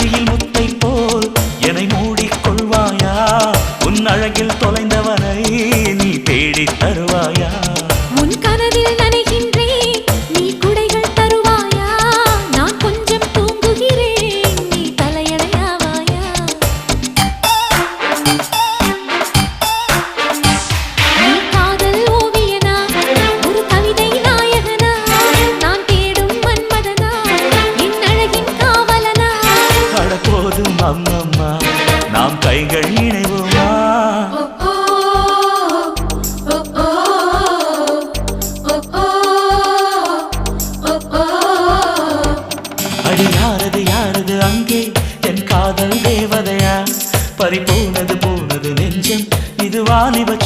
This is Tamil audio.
நெற்றியில் முத்தை போல் என்னை மூடிக்கொள்வாயா உன் அழகில் தொலைந்தவனை நீ தேடி தருவாயா உன் கனவில் நனைகின்றேன் நீ குடைகள் தருவாயா நான் கொஞ்சம் தூங்குகிறேன் நீ தலையணையாவாயா நீ காதல் ஓவியனா ஒரு கவிதை நாயகனா நான் தேடும் மன்மதனா என் அழகின் காவலனா போதும் அம்மம்மா நாம் கைகள் இணைவோமா அடி யாரது யாரது அங்கே என் காதல் தேவதையா பறி போனது நெஞ்சம் இது வாலிப